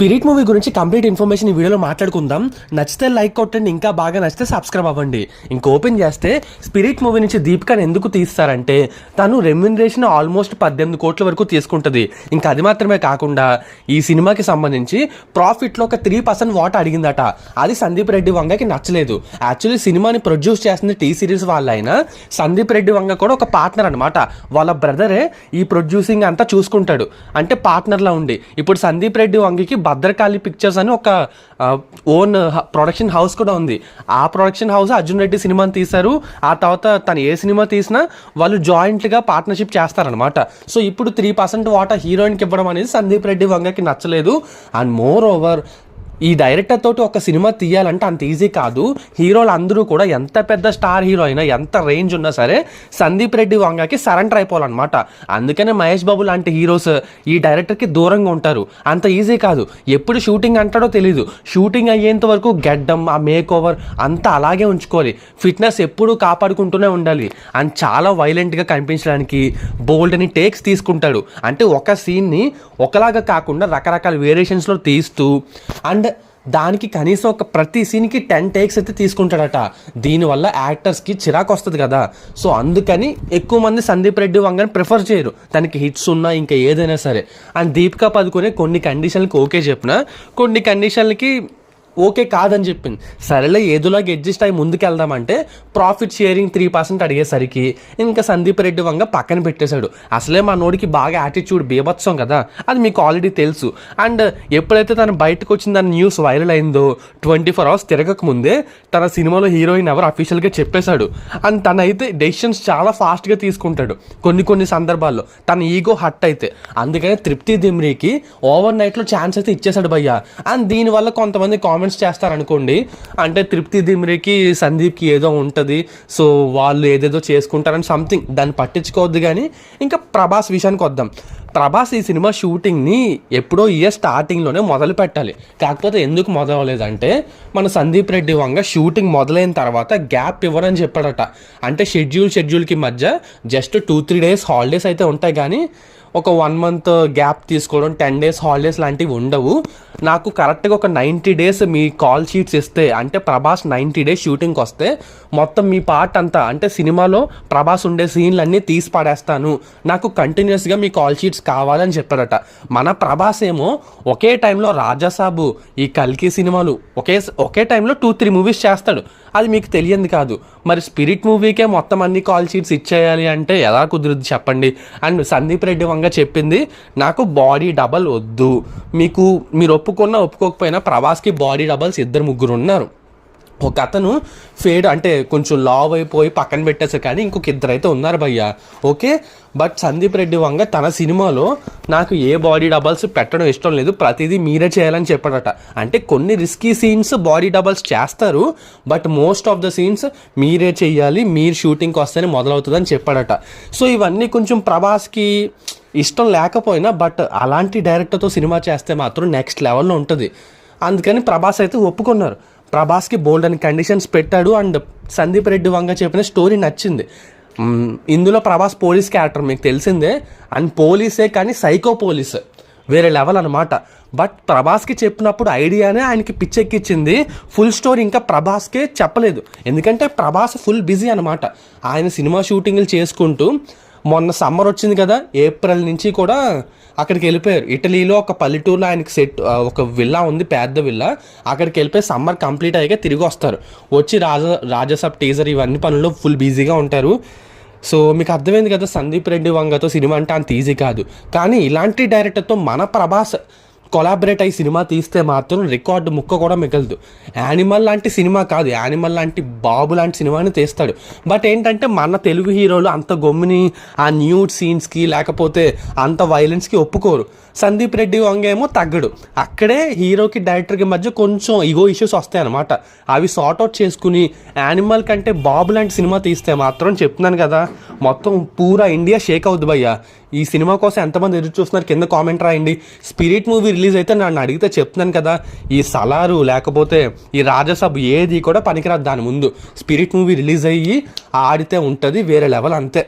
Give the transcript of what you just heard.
Spirit movie గురించి complete information ఈ వీడియోలో మాట్లాడుకుందాం. నచ్చితే లైక్ కొట్టండి, ఇంకా బాగా నచ్చితే సబ్స్క్రైబ్ అవ్వండి. ఇంక ఓపెన్ చేస్తే స్పిరిట్ మూవీ నుంచి దీపికను ఎందుకు తీస్తారంటే తను రెమ్యునరేషన్ ఆల్మోస్ట్ 18 కోట్ల వరకు తీసుకుంటుంది. ఇంకా అది మాత్రమే కాకుండా ఈ సినిమాకి సంబంధించి ప్రాఫిట్లో ఒక 3% వాటా అడిగిందట. అది సందీప్ రెడ్డి వంగకి నచ్చలేదు. యాక్చువల్లీ సినిమాని ప్రొడ్యూస్ చేస్తుంది టీ సిరీస్ వాళ్ళైనా సందీప్ రెడ్డి వంగ కూడా ఒక పార్ట్నర్ అనమాట. వాళ్ళ బ్రదరే ఈ ప్రొడ్యూసింగ్ అంతా చూసుకుంటాడు, అంటే పార్ట్నర్లా ఉండి. ఇప్పుడు సందీప్ రెడ్డి వంగకి భద్రకాళి పిక్చర్స్ అని ఒక ఓన్ ప్రొడక్షన్ హౌస్ కూడా ఉంది. ఆ ప్రొడక్షన్ హౌస్ అర్జున్ రెడ్డి సినిమాని తీశారు. ఆ తర్వాత తను ఏ సినిమా తీసినా వాళ్ళు జాయింట్గా పార్ట్నర్షిప్ చేస్తారనమాట. సో ఇప్పుడు 3% వాటా హీరోయిన్కి ఇవ్వడం అనేది సందీప్ రెడ్డి వంగకి నచ్చలేదు. అండ్ మోర్ ఓవర్ ఈ డైరెక్టర్ తోటి ఒక సినిమా తీయాలంటే అంత ఈజీ కాదు. హీరోలు అందరూ కూడా ఎంత పెద్ద స్టార్ హీరో అయినా, ఎంత రేంజ్ ఉన్నా సరే సందీప్ రెడ్డి వంగకి సరెండర్ అయిపోవాలన్నమాట. అందుకనే మహేష్ బాబు లాంటి హీరోస్ ఈ డైరెక్టర్కి దూరంగా ఉంటారు. అంత ఈజీ కాదు. ఎప్పుడు షూటింగ్ అంటాడో తెలీదు. షూటింగ్ అయ్యేంత వరకు గెడ్డం, ఆ మేక్ ఓవర్ అంతా అలాగే ఉంచుకోవాలి. ఫిట్నెస్ ఎప్పుడూ కాపాడుకుంటూనే ఉండాలి. అండ్ చాలా వైలెంట్గా కనిపించడానికి బోల్డ్ అని టేక్స్ తీసుకుంటాడు. అంటే ఒక సీన్ని ఒకలాగా కాకుండా రకరకాల వేరియేషన్స్లో తీస్తూ అండ్ దానికి కనీసం ఒక ప్రతి సీన్కి 10 టేక్స్ అయితే తీసుకుంటాడట. దీనివల్ల యాక్టర్స్కి చిరాకు వస్తుంది కదా. సో అందుకని ఎక్కువ మంది సందీప్ రెడ్డి వంగని ప్రిఫర్ చేయరు, తనకి హిట్స్ ఉన్నా ఇంకా ఏదైనా సరే. అండ్ దీపికా పదుకొనే కొన్ని కండిషన్లకి ఓకే చెప్పిన, కొన్ని కండిషన్లకి ఓకే కాదని చెప్పింది. సరేలే ఏదోలాగా అడ్జస్ట్ అయ్యి ముందుకు వెళ్దామంటే ప్రాఫిట్ షేరింగ్ 3% అడిగేసరికి ఇంకా సందీప్ రెడ్డి వంగ పక్కన పెట్టేశాడు. అసలే మా నోడికి బాగా యాటిట్యూడ్ బీభత్సం కదా, అది మీకు ఆల్రెడీ తెలుసు. అండ్ ఎప్పుడైతే తను బయటకు వచ్చిన దాని న్యూస్ వైరల్ అయిందో 24 అవర్స్ తిరగక ముందే తన సినిమాలో హీరోయిన్ ఎవరు అఫీషియల్గా చెప్పేశాడు. అండ్ తనైతే డెసిషన్స్ చాలా ఫాస్ట్గా తీసుకుంటాడు కొన్ని సందర్భాల్లో. తన ఈగో హట్ అయితే అందుకని తృప్తి దిమ్రీకి ఓవర్ నైట్లో ఛాన్స్ అయితే ఇచ్చేశాడు భయ్య. అండ్ దీనివల్ల కొంతమంది కామెంట్స్ చేస్తారనుకోండి, అంటే తృప్తి దిమ్రీకి సందీప్కి ఏదో ఉంటుంది, సో వాళ్ళు ఏదేదో చేసుకుంటారని సంథింగ్, దాన్ని పట్టించుకోవద్దు. కానీ ఇంకా ప్రభాస్ విషయానికి వద్దాం. ప్రభాస్ ఈ సినిమా షూటింగ్ని ఎప్పుడో ఇయర్ స్టార్టింగ్లోనే మొదలు పెట్టాలి. కాకపోతే ఎందుకు మొదలవలేదంటే మన సందీప్ రెడ్డి వంగ షూటింగ్ మొదలైన తర్వాత గ్యాప్ ఇవ్వరని చెప్పాడట. అంటే షెడ్యూల్కి మధ్య జస్ట్ 2-3 డేస్ హాలిడేస్ అయితే ఉంటాయి, కానీ ఒక 1 మంత్ గ్యాప్ తీసుకోవడం, 10 డేస్ హాలిడేస్ లాంటివి ఉండవు. నాకు కరెక్ట్గా ఒక 90 డేస్ మీ కాల్ షీట్స్ ఇస్తే, అంటే ప్రభాస్ 90 డేస్ షూటింగ్కి వస్తే మొత్తం మీ పార్ట్ అంతా, అంటే సినిమాలో ప్రభాస్ ఉండే సీన్లు అన్నీ తీసి పడేస్తాను, నాకు కంటిన్యూస్గా మీ కాల్ షీట్స్ కావాలని చెప్పారట. మన ప్రభాస్ ఏమో ఒకే టైంలో రాజాసాబు, ఈ కల్కి సినిమాలు ఒకే టైంలో 2-3 మూవీస్ చేస్తాడు. అది మీకు తెలియంది కాదు. మరి స్పిరిట్ మూవీకే మొత్తం అన్ని కాల్ షీట్స్ ఇచ్చేయాలి అంటే ఎలా కుదురుద్ది చెప్పండి. అండ్ సందీప్ రెడ్డి వంగ చెప్పింది, నాకు బాడీ డబల్ వద్దు, మీరు ఒప్పుకున్నా ఒప్పుకోకపోయినా ప్రభాస్కి బాడీ డబల్స్ 2-3 ఉన్నారు. ఒక అతను ఫేడ్ అంటే కొంచెం లావ్ అయిపోయి పక్కన పెట్టేసారు, కానీ ఇంకొక 2 అయితే ఉన్నారు భయ్య. ఓకే, బట్ సందీప్ రెడ్డి వంగ తన సినిమాలో నాకు ఏ బాడీ డబల్స్ పెట్టడం ఇష్టం లేదు, ప్రతిదీ మీరే చేయాలని చెప్పాడట. అంటే కొన్ని రిస్కీ సీన్స్ బాడీ డబల్స్ చేస్తారు, but most of the scenes మీరే చేయాలి, మీరు షూటింగ్కి వస్తేనే మొదలవుతుందని చెప్పాడట. సో ఇవన్నీ కొంచెం ప్రభాస్కి ఇష్టం లేకపోయినా, బట్ అలాంటి డైరెక్టర్తో సినిమా చేస్తే మాత్రం నెక్స్ట్ లెవెల్లో ఉంటుంది. అందుకని ప్రభాస్ అయితే ఒప్పుకున్నారు. ప్రభాస్కి బోల్డ్ అని కండిషన్స్ పెట్టాడు. అండ్ సందీప్ రెడ్డి వంగ చెప్పిన స్టోరీ నచ్చింది. ఇందులో ప్రభాస్ పోలీస్ క్యారెక్టర్ మీకు తెలిసిందే. అండ్ పోలీసే, కానీ సైకో పోలీస్, వేరే లెవెల్ అనమాట. బట్ ప్రభాస్కి చెప్పినప్పుడు ఐడియానే ఆయనకి పిచ్చెక్కిచ్చింది. ఫుల్ స్టోరీ ఇంకా ప్రభాస్కే చెప్పలేదు, ఎందుకంటే ప్రభాస్ ఫుల్ బిజీ అనమాట. ఆయన సినిమా షూటింగ్లు చేసుకుంటూ మొన్న సమ్మర్ వచ్చింది కదా, ఏప్రిల్ నుంచి కూడా అక్కడికి వెళ్ళిపోయారు. ఇటలీలో ఒక పల్లెటూరులో ఆయనకి ఒక విల్లా ఉంది, పెద్ద విల్లా. అక్కడికి వెళ్ళిపోయి సమ్మర్ కంప్లీట్ అయ్యాక తిరిగి వస్తారు. వచ్చి రాజాసాబ్ టీజర్ ఇవన్నీ పనుల్లో ఫుల్ బిజీగా ఉంటారు. సో మీకు అర్థమైంది కదా, సందీప్ రెడ్డి వంగతో సినిమా అంటే అంత ఈజీ కాదు. కానీ ఇలాంటి డైరెక్టర్తో మన ప్రభాస్ కొలాబరేట్ అయ్యి సినిమా తీస్తే మాత్రం రికార్డు ముక్క కూడా మిగలదు. యానిమల్ లాంటి సినిమా కాదు, యానిమల్ లాంటి బాబు లాంటి సినిమాని తీస్తాడు. బట్ ఏంటంటే మన తెలుగు హీరోలు అంత గమ్ముని ఆ న్యూడ్ సీన్స్కి లేకపోతే అంత వైలెన్స్కి ఒప్పుకోరు. సందీప్ రెడ్డి వంగ ఏమో తగ్గడు. అక్కడే హీరోకి డైరెక్టర్కి మధ్య కొంచెం ఈగో ఇష్యూస్ వస్తాయి అనమాట. అవి సార్ట్అవుట్ చేసుకుని యానిమల్ కంటే బాబు లాంటి సినిమా తీస్తే మాత్రం చెప్తున్నాను కదా, మొత్తం పూరా ఇండియా షేక్ అవుద్ది భయ్య. ఈ సినిమా కోసం ఎంతమంది ఎదురు చూస్తున్నారు కింద కామెంట్ రాయండి. స్పిరిట్ మూవీ రిలీజ్ అయితే నన్ను అడిగితే చెప్తున్నాను కదా, ఈ సలారు లేకపోతే ఈ రాజసభ ఏది కూడా పనికిరాదు దాని ముందు. స్పిరిట్ మూవీ రిలీజ్ అయ్యి ఆడితే ఉంటుంది వేరే లెవెల్, అంతే.